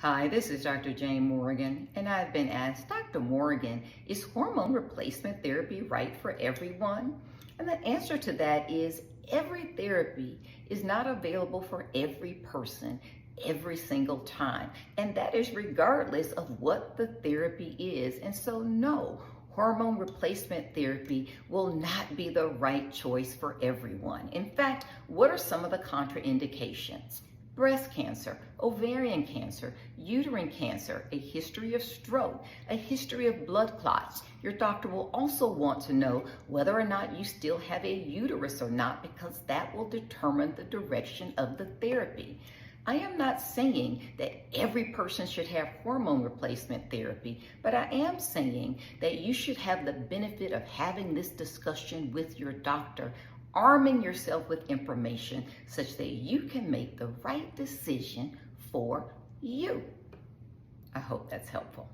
Hi, this is Dr. Jane Morgan, and I've been asked, Dr. Morgan, is hormone replacement therapy right for everyone? And the answer to that is every therapy is not available for every person every single time. And that is regardless of what the therapy is. And so, no, hormone replacement therapy will not be the right choice for everyone. In fact, what are some of the contraindications? Breast cancer, ovarian cancer, uterine cancer, a history of stroke, a history of blood clots. Your doctor will also want to know whether or not you still have a uterus or not, because that will determine the direction of the therapy. I am not saying that every person should have hormone replacement therapy, but I am saying that you should have the benefit of having this discussion with your doctor, arming yourself with information such that you can make the right decision for you. I hope that's helpful.